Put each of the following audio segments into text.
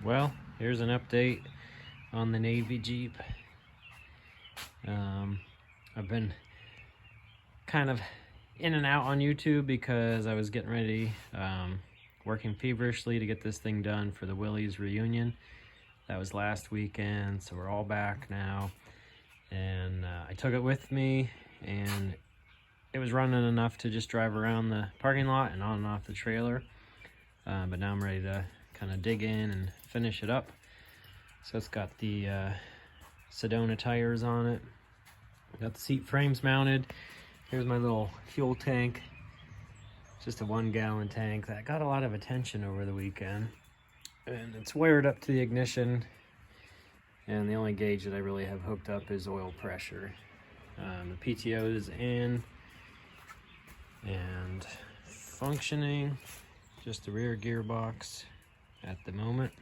Well, here's an update on the Navy Jeep. I've been kind of in and out on YouTube because I was getting ready, working feverishly to get this thing done for the Willys reunion. That was last weekend, so we're all back now. And I took it with me, and it was running enough to just drive around the parking lot and on and off the trailer. But now I'm ready to kind of dig in and finish it up. So it's got the Sedona tires on it. Got the seat frames mounted. Here's my little fuel tank. Just a 1 gallon tank that got a lot of attention over the weekend. And it's wired up to the ignition. And the only gauge that I really have hooked up is oil pressure. The PTO is in and functioning. Just the rear gearbox at the moment.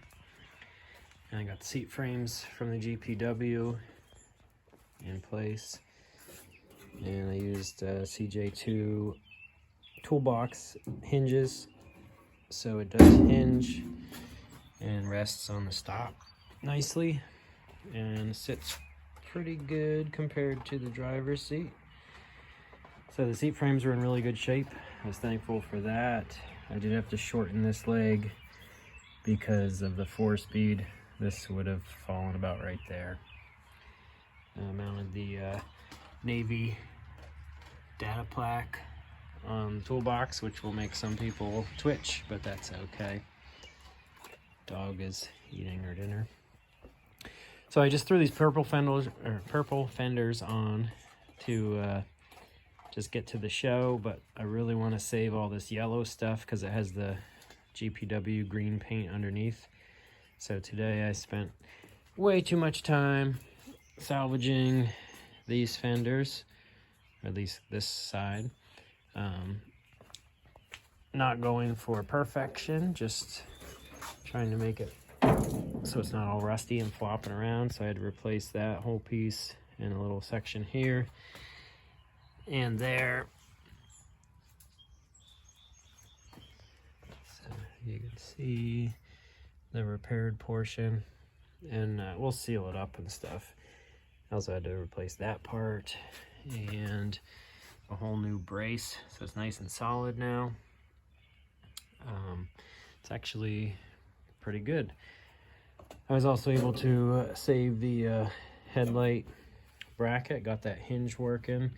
And I got the seat frames from the GPW in place. And I used Cj3a toolbox hinges, so it does hinge and rests on the stop nicely and sits pretty good compared to the driver's seat. So the seat frames were in really good shape. I was thankful for that. I did have to shorten this leg because of the 4-speed. This would have fallen about right there. I mounted the Navy data plaque on the toolbox, which will make some people twitch, but that's okay. Dog is eating her dinner. So I just threw these purple fenders on to just get to the show, but I really want to save all this yellow stuff because it has the GPW green paint underneath. So today I spent way too much time salvaging these fenders, or at least this side. Not going for perfection, just trying to make it so it's not all rusty and flopping around. So I had to replace that whole piece and a little section here and there. So you can see the repaired portion, and we'll seal it up and stuff. I also had to replace that part and a whole new brace, so it's nice and solid now. It's actually pretty good. I was also able to save the headlight bracket, got that hinge working,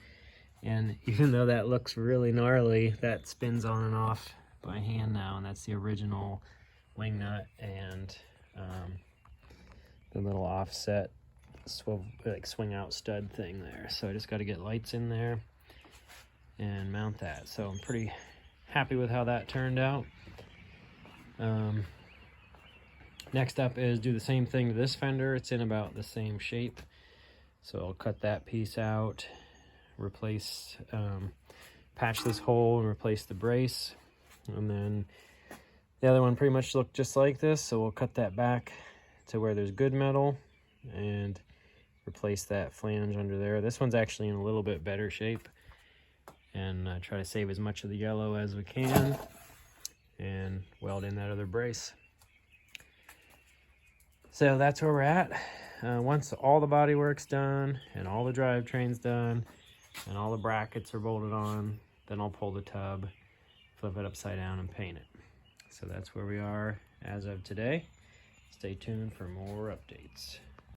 and even though that looks really gnarly, that spins on and off by hand now, and that's the original wing nut and the little offset swivel, like swing out stud thing there. So I just got to get lights in there and mount that. So I'm pretty happy with how that turned out. Next up is do the same thing to this fender. It's in about the same shape, so I'll cut that piece out, replace, patch this hole and replace the brace, and then the other one pretty much looked just like this, so we'll cut that back to where there's good metal and replace that flange under there. This one's actually in a little bit better shape, and try to save as much of the yellow as we can and weld in that other brace. So that's where we're at. Once all the body work's done and all the drivetrain's done and all the brackets are bolted on, then I'll pull the tub, flip it upside down and paint it. So that's where we are as of today. Stay tuned for more updates.